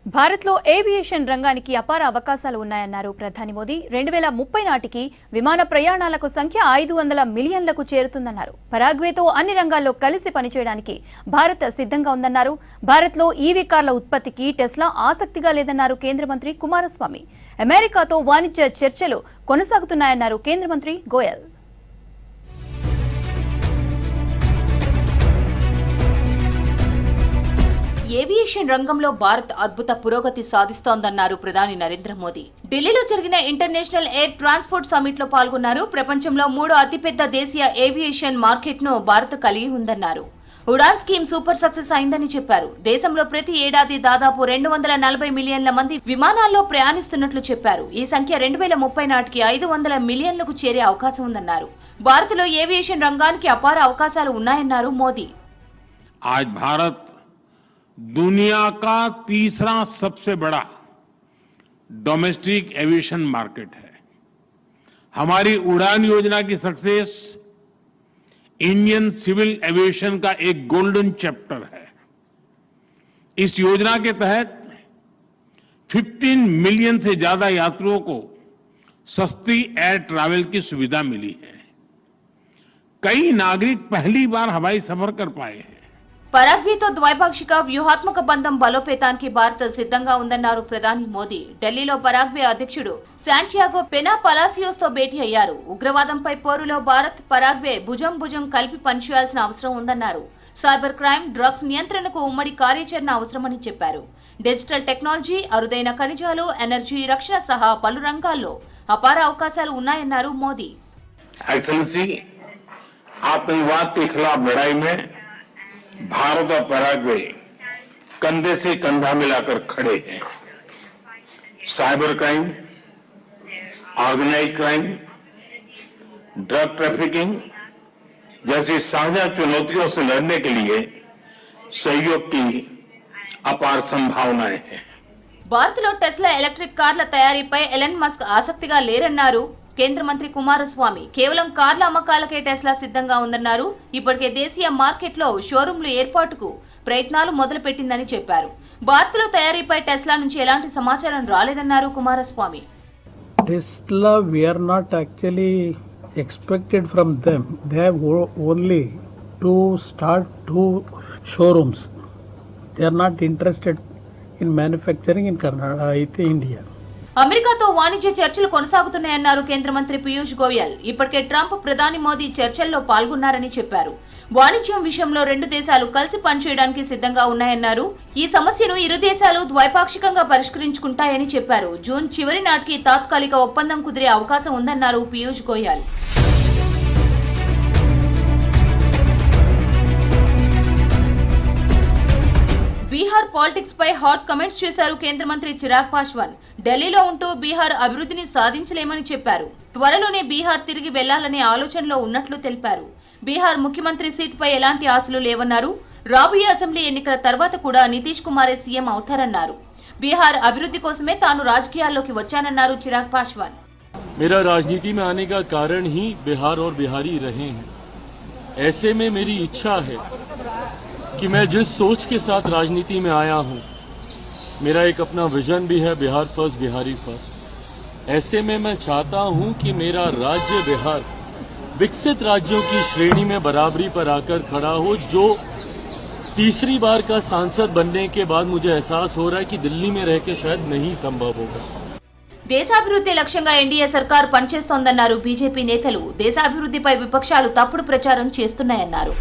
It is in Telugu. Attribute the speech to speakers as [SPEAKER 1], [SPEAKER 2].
[SPEAKER 1] భారత్లో ఏవియేషన్ రంగానికి అపార అవకాశాలు ఉన్నాయన్నారు ప్రధాని మోదీ. 2030 నాటికి విమాన ప్రయాణాలకు సంఖ్య 500 మిలియన్లకు చేరుతుందన్నారు. పరాగ్వేతో అన్ని రంగాల్లో కలిసి పనిచేయడానికి భారత్ సిద్ధంగా ఉందన్నారు. భారత్లో ఈవీ కార్ల ఉత్పత్తికి టెస్లా ఆసక్తిగా లేదన్నారు కేంద్ర మంత్రి కుమారస్వామి. అమెరికాతో వాణిజ్య చర్చలు కొనసాగుతున్నాయన్నారు కేంద్ర మంత్రి గోయల్.
[SPEAKER 2] ఏవియేషన్ రంగంలో భారత్ అద్భుత పురోగతి సాధిస్తోందన్నారు ప్రధాని నరేంద్ర మోదీ. ఢిల్లీలో జరిగిన ఇంటర్నేషనల్ ఎయిర్ ట్రాన్స్పోర్ట్ సమిట్ లో పాల్గొన్నారు. ప్రపంచంలో 3వ అతిపెద్ద దేశీయ ఏవియేషన్ మార్కెట్ ను భారత్ కలిగి ఉందన్నారు. ఉడాన్ స్కీమ్ సూపర్ సక్సెస్ అయిందని చెప్పారు. దేశంలో ప్రతి ఏడాది దాదాపు 240 మిలియన్ల మంది విమానాల్లో ప్రయాణిస్తున్నట్లు చెప్పారు. ఈ సంఖ్య 2030 నాటికి 500 మిలియన్లకు చేరే అవకాశం ఉందన్నారు. భారత్లో ఏవియేషన్ రంగానికి అపార అవకాశాలు ఉన్నాయన్నారు మోదీ.
[SPEAKER 3] दुनिया का तीसरा सबसे बड़ा डोमेस्टिक एविएशन मार्केट है। हमारी उड़ान योजना की सक्सेस इंडियन सिविल एविएशन का एक गोल्डन चैप्टर है। इस योजना के तहत 15 मिलियन से ज्यादा यात्रियों को सस्ती एयर ट्रैवल की सुविधा मिली है। कई नागरिक पहली बार हवाई सफर कर पाए हैं।
[SPEAKER 2] పరాగ్వేతో ద్వైపాక్షిక వ్యూహాత్మక బంధం బలోపేతానికి భారత్ సిద్ధంగా ఉందన్నారు ప్రధాని మోదీ. ఢిల్లీలో పరాగ్వే అధ్యక్షుడు శాంటియాగో పెనా పలాసియోస్ తో భేటీ అయ్యారు. ఉగ్రవాదంపై పోరులో భారత్ పరాగ్వే భుజం భుజం కలిపి పనిచేయాల్సిన అవసరం ఉందన్నారు. సైబర్ క్రైమ్, డ్రగ్స్ నియంత్రణకు ఉమ్మడి కార్యాచరణ అవసరమని చెప్పారు. డిజిటల్ టెక్నాలజీ, అరుదైన ఖనిజాలు, ఎనర్జీ, రక్షణ సహా పలు రంగాల్లో అపార అవకాశాలు ఉన్నాయన్నారు మోదీ.
[SPEAKER 4] एक्सेलेंसी, आतंकवाद के खिलाफ लड़ाई में भारत और पैराग्वे कंधे से कंधा मिलाकर खड़े हैं। Cyber crime, organised crime, drug trafficking जैसी साझा चुनौतियों से लड़ने के लिए सहयोग की अपार संभावनाएं हैं।
[SPEAKER 2] భారత్లో టెస్లా ఎలక్ట్రిక్ కార్ల తయారీపై ఎలన్ మస్క్ ఆసక్తిగా లేరన్నారు కేంద్ర మంత్రి కుమారస్వామి. కేవలం కార్ల అమ్మకాలకే టెస్లా సిద్ధంగా ఉందన్నారు. ఇప్పటికే దేశీయ మార్కెట్లో షోరూంలు ఏర్పాటుకు ప్రయత్నాలు మొదలుపెట్టిందని చెప్పారు. భారత్లో తయారీపై టెస్లా నుంచి ఎలాంటి సమాచారం రాలేదన్నారు Kumaraswamy.
[SPEAKER 5] Tesla, we are not actually expected from them. They have only to start 2 showrooms. They are not interested in manufacturing in India.
[SPEAKER 2] అమెరికాతో వాణిజ్య చర్చలు కొనసాగుతున్నాయన్నారు కేంద్ర మంత్రి పీయూష్ గోయల్. ఇప్పటికే ట్రంప్, ప్రధాని మోదీ చర్చల్లో పాల్గొన్నారని చెప్పారు. వాణిజ్యం విషయంలో 2 దేశాలు కలిసి పనిచేయడానికి సిద్ధంగా ఉన్నాయన్నారు. ఈ సమస్యను ఇరు దేశాలు ద్వైపాక్షికంగా పరిష్కరించుకుంటాయని చెప్పారు. జూన్ చివరి నాటికి తాత్కాలిక ఒప్పందం కుదిరే అవకాశం ఉందన్నారు పీయూష్ గోయల్. బీహార్ పాలిటిక్స్ పై హాట్ కమెంట్స్ చేశారు కేంద్ర మంత్రి చిరాగ్ పాస్వాన్. ఢిల్లీలో ఉంటూ బీహార్ అభివృద్ధిని సాధించలేమని చెప్పారు. త్వరలోనే బీహార్ తిరిగి వెళ్లాలనే ఆలోచనలో ఉన్నట్లు తెలిపారు. బీహార్ ముఖ్యమంత్రి సీటుపై ఎలాంటి ఆశలు లేవన్నారు. రాబోయే అసెంబ్లీ ఎన్నికల తర్వాత కూడా నితీష్ కుమారే సీఎం అవుతారన్నారు. బీహార్ అభివృద్ధి కోసమే తాను రాజకీయాల్లోకి వచ్చానన్నారు చిరాగ్ పాస్వాన్.
[SPEAKER 6] मेरा राजनीति में आने का कारण ही बिहार और बिहारी रहे हैं। ऐसे में मेरी इच्छा है कि मैं जिस सोच के साथ राजनीति में आया हूं, मेरा एक अपना विजन भी है, बिहार फर्स्ट, बिहारी फर्स्ट। ऐसे में मैं चाहता हूं कि मेरा राज्य बिहार विकसित राज्यों की श्रेणी में बराबरी पर आकर खड़ा हो। जो तीसरी बार का सांसद बनने के बाद मुझे एहसास हो रहा है कि दिल्ली में रह के शायद नहीं संभव होगा।
[SPEAKER 2] దేశాభివృద్ధి లక్ష్యంగా ఎన్డీఏ సర్కార్ పనిచేస్తోందన్నారు బీజేపీ నేతలు. దేశాభివృద్ధిపై విపక్షాలు తప్పుడు ప్రచారం చేస్తున్నాయన్నారు.